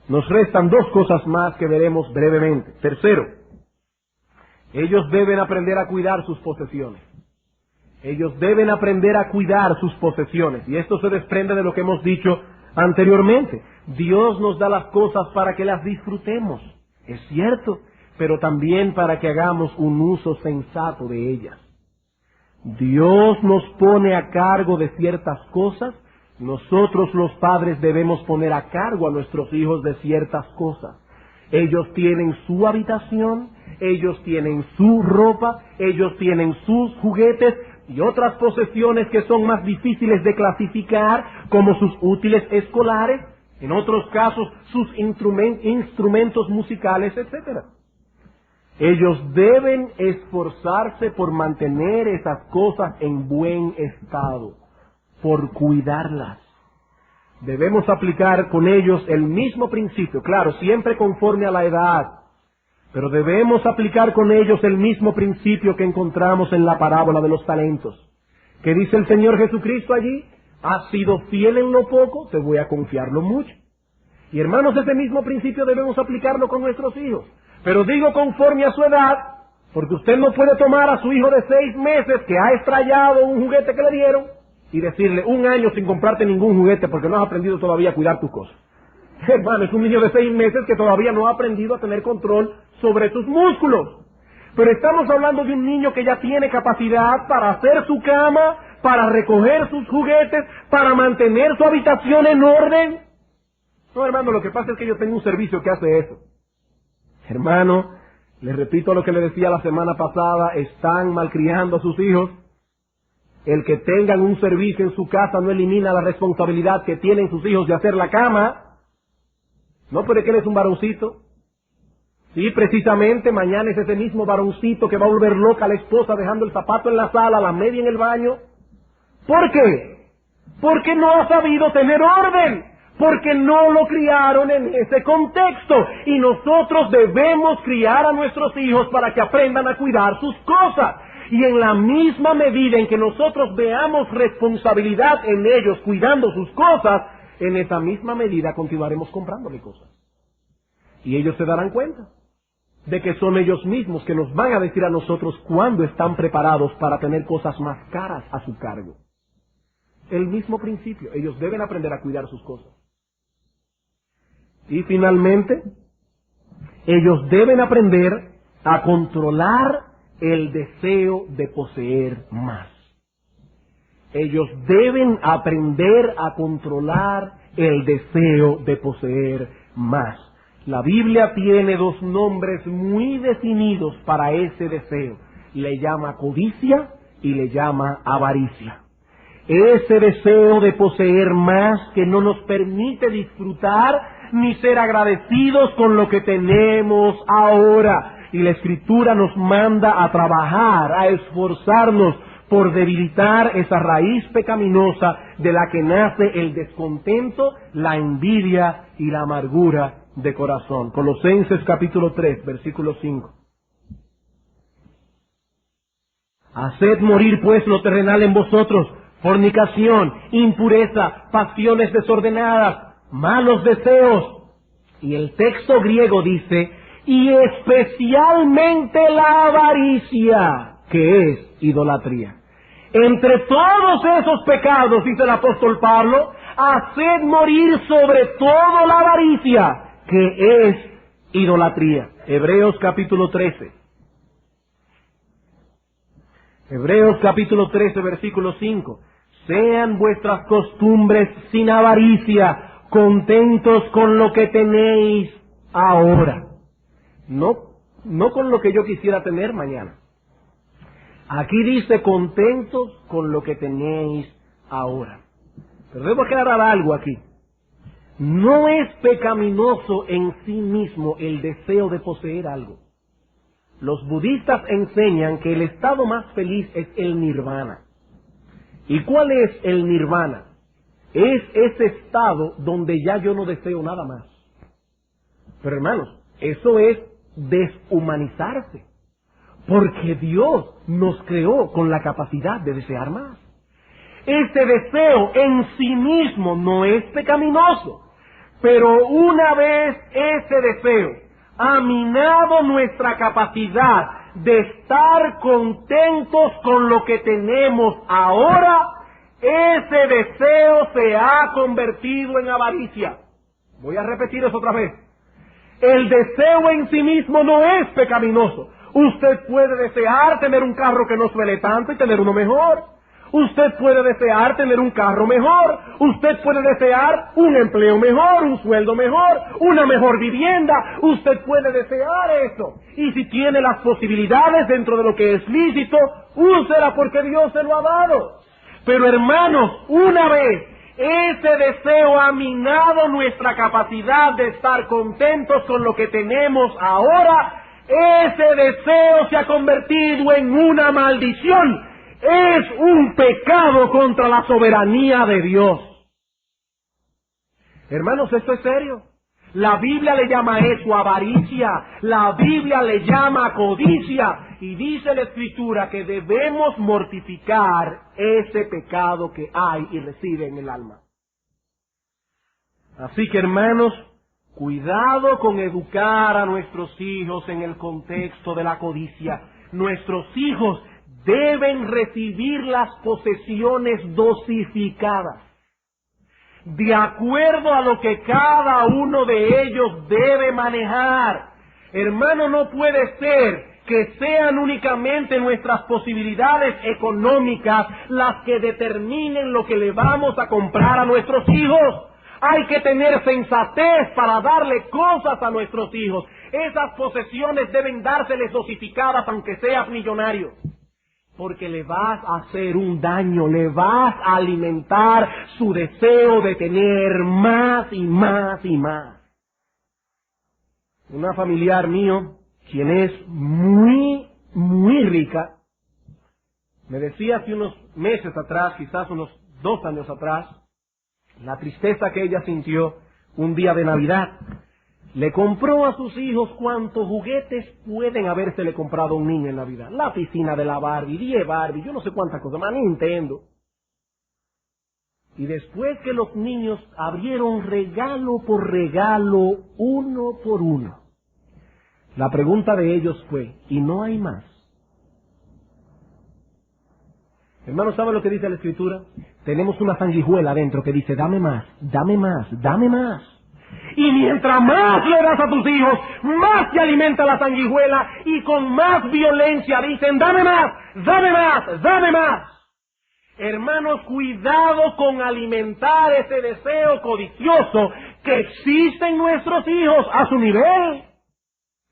Nos restan dos cosas más que veremos brevemente. Tercero, ellos deben aprender a cuidar sus posesiones. Ellos deben aprender a cuidar sus posesiones. Y esto se desprende de lo que hemos dicho anteriormente. Dios nos da las cosas para que las disfrutemos, es cierto, pero también para que hagamos un uso sensato de ellas. Dios nos pone a cargo de ciertas cosas, nosotros los padres debemos poner a cargo a nuestros hijos de ciertas cosas. Ellos tienen su habitación, ellos tienen su ropa, ellos tienen sus juguetes y otras posesiones que son más difíciles de clasificar, como sus útiles escolares, en otros casos sus instrumentos musicales, etc. Ellos deben esforzarse por mantener esas cosas en buen estado, por cuidarlas. Debemos aplicar con ellos el mismo principio, claro, siempre conforme a la edad, pero debemos aplicar con ellos el mismo principio que encontramos en la parábola de los talentos. ¿Qué dice el Señor Jesucristo allí? Has sido fiel en lo poco, te voy a confiar lo mucho. Y hermanos, ese mismo principio debemos aplicarlo con nuestros hijos. Pero digo conforme a su edad, porque usted no puede tomar a su hijo de 6 meses que ha estrellado un juguete que le dieron y decirle 1 año sin comprarte ningún juguete porque no has aprendido todavía a cuidar tus cosas. Hermano, es un niño de 6 meses que todavía no ha aprendido a tener control sobre sus músculos. Pero estamos hablando de un niño que ya tiene capacidad para hacer su cama, para recoger sus juguetes, para mantener su habitación en orden. No, hermano, lo que pasa es que yo tengo un servicio que hace eso. Hermano, les repito lo que le decía la semana pasada, están malcriando a sus hijos. El que tengan un servicio en su casa no elimina la responsabilidad que tienen sus hijos de hacer la cama. No, pero es que él es un varoncito. Sí, precisamente mañana es ese mismo varoncito que va a volver loca a la esposa dejando el zapato en la sala, la media en el baño. ¿Por qué? Porque no ha sabido tener orden. Porque no lo criaron en ese contexto. Y nosotros debemos criar a nuestros hijos para que aprendan a cuidar sus cosas. Y en la misma medida en que nosotros veamos responsabilidad en ellos cuidando sus cosas, en esa misma medida continuaremos comprándole cosas. Y ellos se darán cuenta de que son ellos mismos que nos van a decir a nosotros cuándo están preparados para tener cosas más caras a su cargo. El mismo principio, ellos deben aprender a cuidar sus cosas. Y finalmente, ellos deben aprender a controlar el deseo de poseer más. Ellos deben aprender a controlar el deseo de poseer más. La Biblia tiene 2 nombres muy definidos para ese deseo. Le llama codicia y le llama avaricia. Ese deseo de poseer más que no nos permite disfrutar ni ser agradecidos con lo que tenemos ahora. Y la Escritura nos manda a trabajar, a esforzarnos por debilitar esa raíz pecaminosa de la que nace el descontento, la envidia y la amargura de corazón. Colosenses capítulo 3, versículo 5. Haced morir pues lo terrenal en vosotros, fornicación, impureza, pasiones desordenadas, malos deseos. Y el texto griego dice, y especialmente la avaricia, que es idolatría. Entre todos esos pecados, dice el apóstol Pablo, haced morir sobre todo la avaricia, que es idolatría. Hebreos capítulo 13. Hebreos capítulo 13, versículo 5. Sean vuestras costumbres sin avaricia, contentos con lo que tenéis ahora. No con lo que yo quisiera tener mañana. Aquí dice contentos con lo que tenéis ahora. Pero debo aclarar algo aquí. No es pecaminoso en sí mismo el deseo de poseer algo. Los budistas enseñan que el estado más feliz es el nirvana. ¿Y cuál es el nirvana? Es ese estado donde ya yo no deseo nada más. Pero hermanos, eso es deshumanizarse. Porque Dios nos creó con la capacidad de desear más. Ese deseo en sí mismo no es pecaminoso. Pero una vez ese deseo ha minado nuestra capacidad de estar contentos con lo que tenemos ahora, ese deseo se ha convertido en avaricia. Voy a repetir eso otra vez. El deseo en sí mismo no es pecaminoso. Usted puede desear tener un carro que no suene tanto y tener uno mejor. Usted puede desear tener un carro mejor. Usted puede desear un empleo mejor, un sueldo mejor, una mejor vivienda. Usted puede desear eso. Y si tiene las posibilidades dentro de lo que es lícito, úsela porque Dios se lo ha dado. Pero hermanos, una vez ese deseo ha minado nuestra capacidad de estar contentos con lo que tenemos ahora, ese deseo se ha convertido en una maldición. Es un pecado contra la soberanía de Dios. Hermanos, esto es serio. La Biblia le llama eso avaricia, la Biblia le llama codicia, y dice la Escritura que debemos mortificar ese pecado que hay y reside en el alma. Así que, hermanos, cuidado con educar a nuestros hijos en el contexto de la codicia. Nuestros hijos deben recibir las posesiones dosificadas, de acuerdo a lo que cada uno de ellos debe manejar. Hermano, no puede ser que sean únicamente nuestras posibilidades económicas las que determinen lo que le vamos a comprar a nuestros hijos. Hay que tener sensatez para darle cosas a nuestros hijos. Esas posesiones deben dárseles dosificadas aunque seas millonario. Porque le vas a hacer un daño, le vas a alimentar su deseo de tener más y más y más. Una familiar mío, quien es muy rica, me decía hace unos meses atrás, quizás unos 2 años atrás, la tristeza que ella sintió un día de Navidad. Le compró a sus hijos cuantos juguetes pueden habérsele comprado a un niño en Navidad. La piscina de la Barbie, 10 Barbie, yo no sé cuántas cosas más, Nintendo. Y después que los niños abrieron regalo por regalo, uno por uno, la pregunta de ellos fue, ¿y no hay más? Hermanos, ¿saben lo que dice la Escritura? Tenemos una sanguijuela adentro que dice, dame más, dame más, dame más. Y mientras más le das a tus hijos, más te alimenta la sanguijuela y con más violencia dicen, dame más, dame más, dame más. Hermanos, cuidado con alimentar ese deseo codicioso que existe en nuestros hijos a su nivel.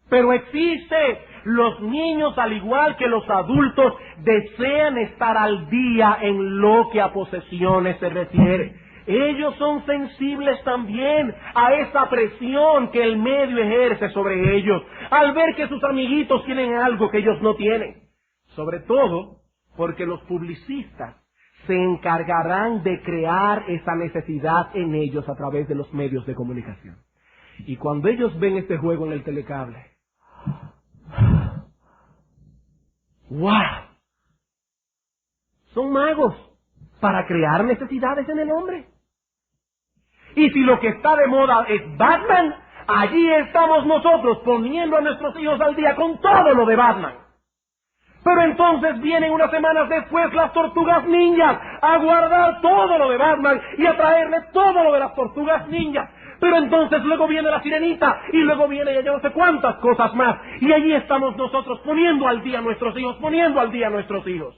Pero existe. Los niños, al igual que los adultos, desean estar al día en lo que a posesiones se refiere. Ellos son sensibles también a esa presión que el medio ejerce sobre ellos, al ver que sus amiguitos tienen algo que ellos no tienen. Sobre todo porque los publicistas se encargarán de crear esa necesidad en ellos a través de los medios de comunicación. Y cuando ellos ven este juego en el telecable, ¡wow! Son magos para crear necesidades en el hombre. Y si lo que está de moda es Batman, allí estamos nosotros poniendo a nuestros hijos al día con todo lo de Batman. Pero entonces vienen unas semanas después las tortugas ninjas a guardar todo lo de Batman y a traerle todo lo de las tortugas ninjas. Pero entonces luego viene la sirenita y luego viene ya no sé cuántas cosas más. Y allí estamos nosotros poniendo al día a nuestros hijos, poniendo al día a nuestros hijos.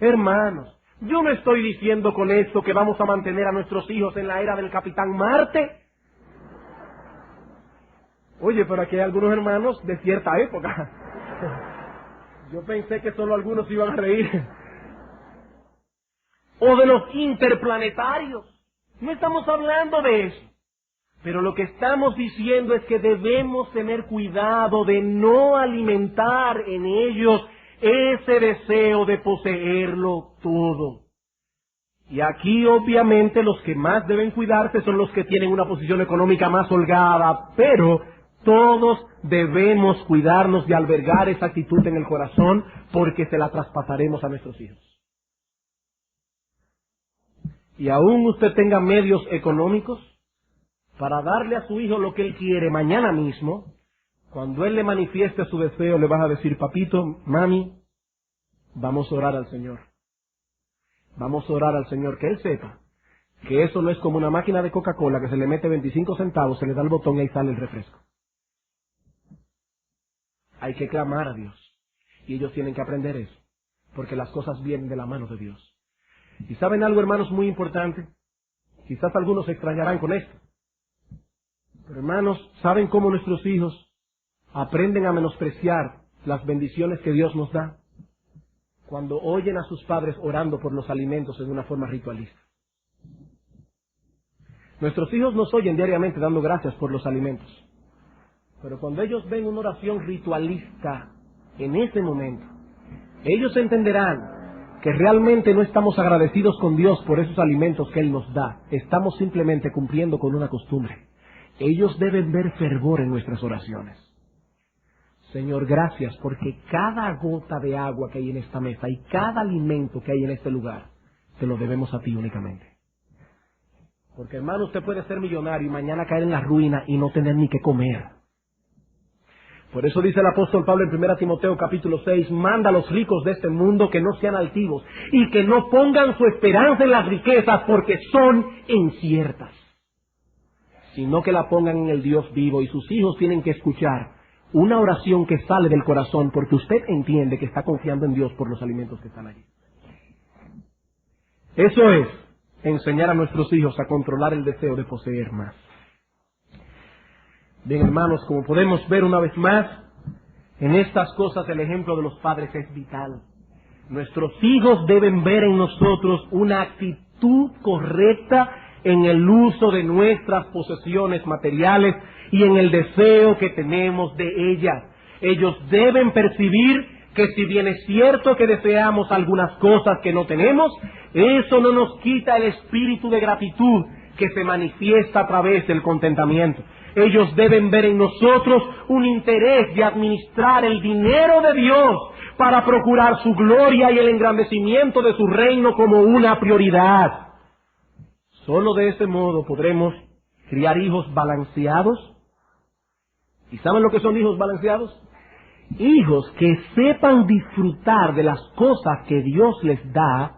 Hermanos, yo no estoy diciendo con esto que vamos a mantener a nuestros hijos en la era del Capitán Marte. Oye, pero aquí hay algunos hermanos de cierta época. Yo pensé que solo algunos iban a reír. O de los interplanetarios. No estamos hablando de eso. Pero lo que estamos diciendo es que debemos tener cuidado de no alimentar en ellos ese deseo de poseerlo todo. Y aquí obviamente los que más deben cuidarse son los que tienen una posición económica más holgada, pero todos debemos cuidarnos de albergar esa actitud en el corazón porque se la traspasaremos a nuestros hijos. Y aún usted tenga medios económicos, para darle a su hijo lo que él quiere mañana mismo, cuando él le manifieste su deseo, le vas a decir, papito, mami, vamos a orar al Señor. Vamos a orar al Señor, que él sepa que eso no es como una máquina de Coca-Cola que se le mete 25 centavos, se le da el botón y ahí sale el refresco. Hay que clamar a Dios. Y ellos tienen que aprender eso, porque las cosas vienen de la mano de Dios. ¿Y saben algo, hermanos, muy importante? Quizás algunos se extrañarán con esto. Pero, hermanos, ¿saben cómo nuestros hijos aprenden a menospreciar las bendiciones que Dios nos da? Cuando oyen a sus padres orando por los alimentos en una forma ritualista. Nuestros hijos nos oyen diariamente dando gracias por los alimentos. Pero cuando ellos ven una oración ritualista en ese momento, ellos entenderán que realmente no estamos agradecidos con Dios por esos alimentos que Él nos da. Estamos simplemente cumpliendo con una costumbre. Ellos deben ver fervor en nuestras oraciones. Señor, gracias porque cada gota de agua que hay en esta mesa y cada alimento que hay en este lugar, te lo debemos a ti únicamente. Porque, hermano, usted puede ser millonario y mañana caer en la ruina y no tener ni qué comer. Por eso dice el apóstol Pablo en 1 Timoteo capítulo 6, manda a los ricos de este mundo que no sean altivos y que no pongan su esperanza en las riquezas porque son inciertas, sino que la pongan en el Dios vivo. Y sus hijos tienen que escuchar una oración que sale del corazón porque usted entiende que está confiando en Dios por los alimentos que están allí. Eso es enseñar a nuestros hijos a controlar el deseo de poseer más. Bien, hermanos, como podemos ver una vez más, en estas cosas el ejemplo de los padres es vital. Nuestros hijos deben ver en nosotros una actitud correcta en el uso de nuestras posesiones materiales y en el deseo que tenemos de ellas. Ellos deben percibir que si bien es cierto que deseamos algunas cosas que no tenemos, eso no nos quita el espíritu de gratitud que se manifiesta a través del contentamiento. Ellos deben ver en nosotros un interés de administrar el dinero de Dios para procurar su gloria y el engrandecimiento de su reino como una prioridad. Solo de ese modo podremos criar hijos balanceados. ¿Y saben lo que son hijos balanceados? Hijos que sepan disfrutar de las cosas que Dios les da,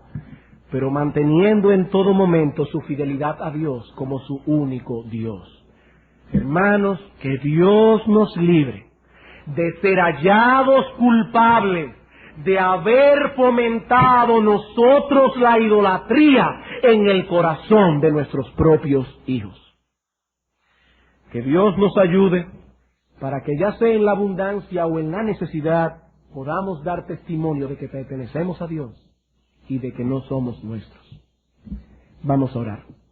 pero manteniendo en todo momento su fidelidad a Dios como su único Dios. Hermanos, que Dios nos libre de ser hallados culpables de haber fomentado nosotros la idolatría en el corazón de nuestros propios hijos. Que Dios nos ayude para que ya sea en la abundancia o en la necesidad podamos dar testimonio de que pertenecemos a Dios y de que no somos nuestros. Vamos a orar.